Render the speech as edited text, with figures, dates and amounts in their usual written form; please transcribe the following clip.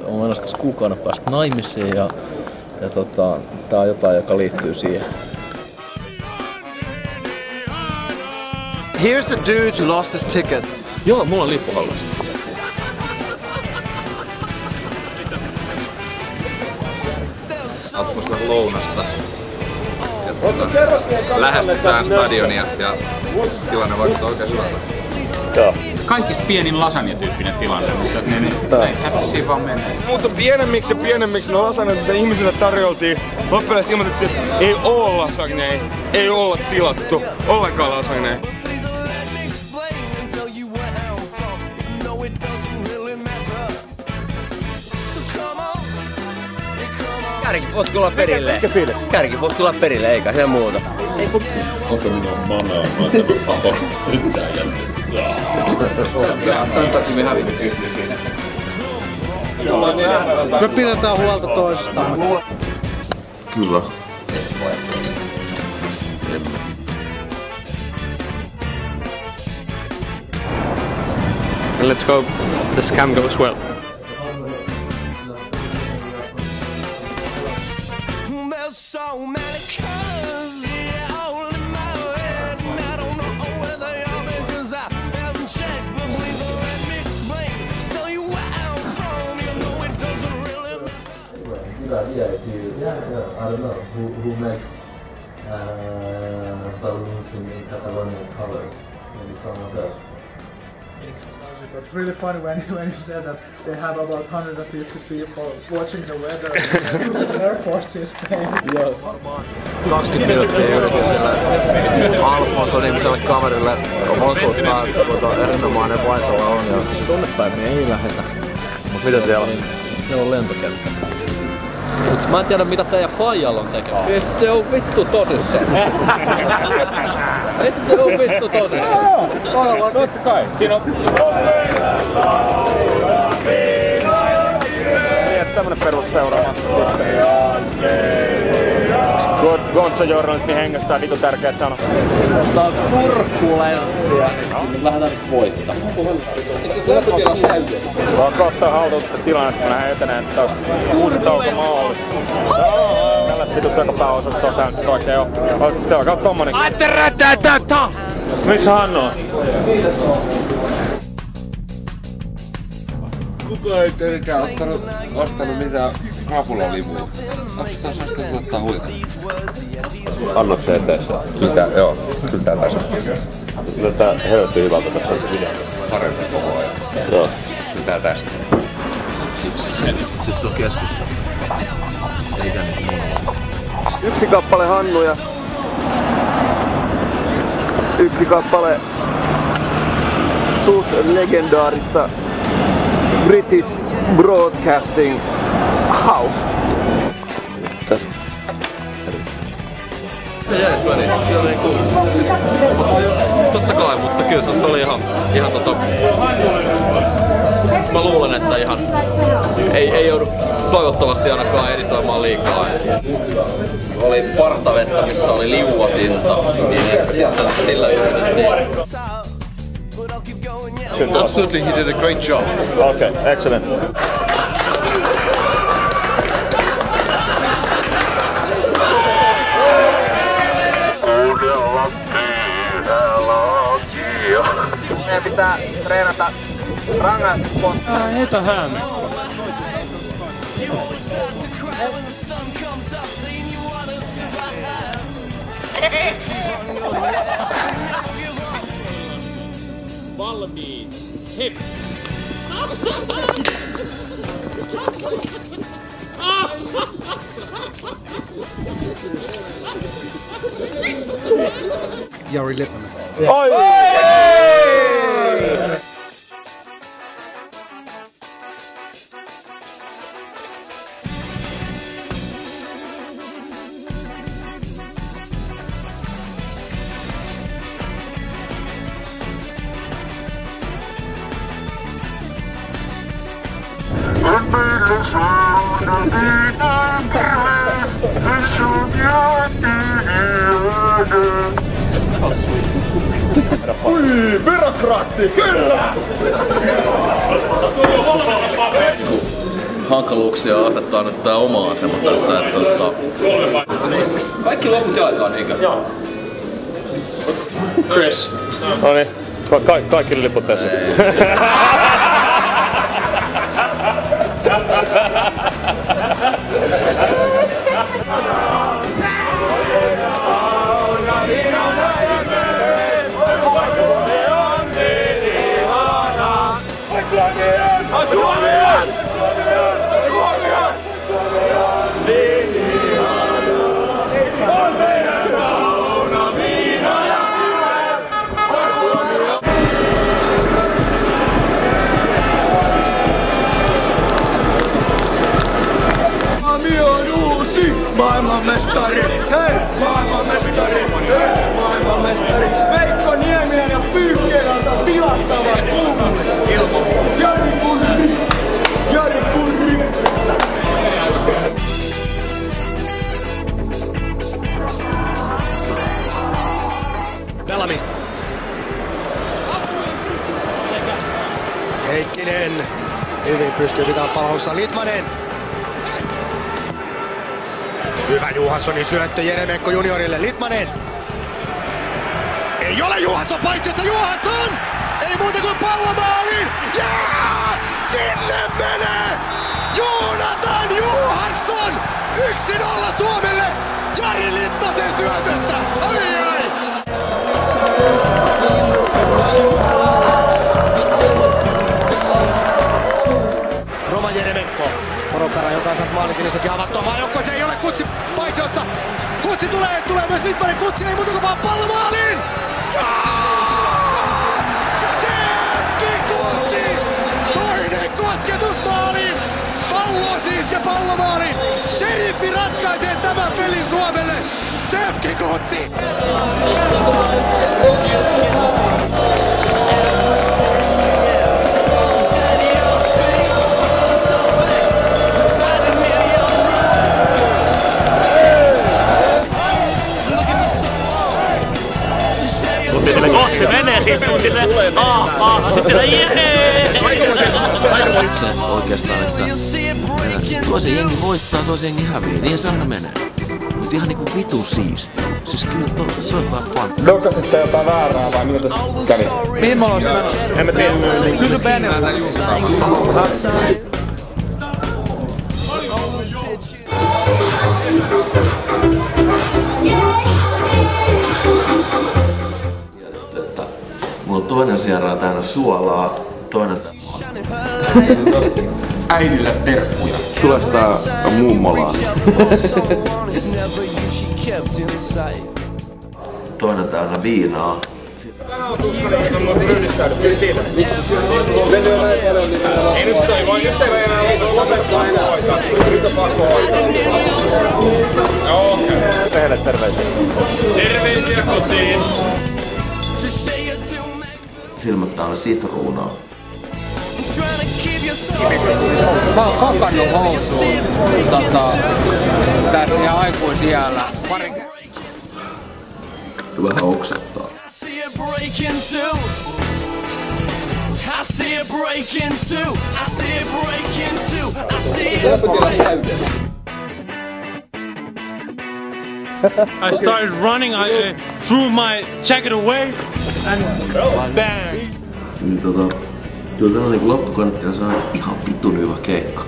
On menossa tässä kuukauden päästä naimisiin ja tää on jotain, joka liittyy siihen. Here's the dude who lost his ticket. Joo, mulla on lippu hallussa. Atmosfäär lounasta. Lähestytään stadionia ja tilanne vaikuttaa oikein hyvältä. Joo. Kaikista pienin lasagne-tyyppinen tilanne, mutta ei häpäisiä vaan menee. Mutta pienemmiksi ne lasagnet, mitä ihmisille tarjoltiin, loppujen ilmoitettiin, että ei oo lasagne, ei olla tilattu ollenkaan lasagne. Kärki voisi tulla perille. Kärki voisi tulla perille, eikä se muuta. Onko minua manaa? Mä oon tämän paho. Nyt sä jättet. Antaako me hävitty? Me pidetään huolta toistaan. Kyllä. And let's hope the scam goes well. So many colors, yeah, all in my head, and I don't know where they are because I haven't checked. But please let me explain, tell you where I'm from, even though it doesn't really matter. Good idea if you, I don't know, who makes balloons in Catalonian colors? Maybe someone does. It's really funny when you said that they have about 150 people watching the weather in the airport in Spain. Joo. 20 minuuttia yritin sillä Alfonso-nimiselle kaverille vakuuttaa, kuinka erinomainen Vaisola on. Ja Tunnepäin me ei lähetä. mitä siellä on? Siellä on lentokenttä. Mut mä en tiedä mitä teidän faijalla on tekemään. Ette oo vittu tosissaan. Ette oo vittu tosissaan. Totta kai, siinä on... Tämmönen perusseuraava. Gonzo-journalismi hengestä vitu tärkeät sanat. Tää on turkulenssia. Lähdetään nyt voittaa. Itse lämpötila säyy. Vaan kohta haltuutta tilannetta, kun lähden eteneen. Tää on 6 tauko maali. Tällaista vitu sekapääosastoa tää nyt oikein on. Oletko sitten alkaa tommonen? Aitte rätätätä! Missä hän on? Kukaan ei tietenkään ostanut mitään krapulalivua. Lapsista saisi tuottaa huita. Annot se eteessä? Joo, kyllä tää tästä. Kyllä tää helvetti hyvältä tässä video. Parempi koko ajan. Joo. Kyllä tää tästä. Siis se on keskustelu. Eikä niin muuta. Yksi kappale Hannuja. Yksi kappale legendaarista British Broadcasting House. Tässä. Jees väliin. Se oli niinku... Siis, totta kai, mutta kyllä se oli ihan mä luulen, että ihan... Ei joudu toivottavasti ainakaan editoimaan liikaa. Oli partavettä, missä oli liuatinta, niin ehkä sitten sillä yhdistettiin. Absolutely, he did a great job. Okay, excellent. Meidän pitää treenata rangaistusponttaa. Heitä häämme. Valmiin. Hip. Jari Leppänen. Oi! Ui, byrokraatti, kyllä! hankaluuksia asettaa nyt tää oma asema tässä, että kaikki loput jaetaan, niinkö? Joo. Chris. Noniin, kaikki liput tässä. Maailmanmestari! Hei! Maailmanmestari! Hei! Maailmanmestari! Veikko Nieminen ja Pyykkelältä pilattavat kummat! Jari Kurri! Jari Kurri! Bellamy. Heikkinen. Hyvin pystyy pitämään palvelussa Litmanen. Hyvä Johanssonin syöttö Jeremenko juniorille. Litmanen. Ei ole Johansson paitsesta. Johansson! Ei muuta kuin pallomaaliin. Jää! Sinne menee! Jonathan Johansson! 1-0 Suomelle! Jari Litmasen syötöstä! Ai ai! Roma Jeremenko. Poropera, joka on saanut maalikilissäkin avattua maajoukkueeseen, ei ole Kutsi paitsiossa. Kutsi tulee myös Litmanen. Kutsi ei muuta kuin vaan pallo maaliin. Sevki Kutsi! Toinen kosketus maaliin. Pallo siis ja pallo maaliin. Sheriffi ratkaisee tämän pelin Suomelle. Sevki Kutsi! Se menee sitten silleen sitten jee! Oikeastaan, että toisen jengi voittaa, toisen jengi häviää, niin se aina menee. Mut ihan niinku vitu siisti. Siis kyllä se on jotain fun. Dokasitte jotain väärää vai mitä tässä kävi? Mihin mä olisin menossa? En mä tiedä. Kysy Beniltä. Mulla on toinen sierraa täynnä suolaa, toinen Äidille terkkuja. Tules tää mummolaan. toinen täynnä viinaa. Ei nyt toi voi, nyt ei enää lopettaa enää. Nyt on pakko hoitaa. Joo, tehdä terveisiä. Terveisiä kotiin. Filmat täynnä sitruunaa. Mä oon kokannut housuun tässä ihan aikuisiällä. Vähän oksettaa. I started running, I threw my jacket away and bang! Niin kyllä tää on niinku loppukonnettina saa ihan vitun hyvä keikka.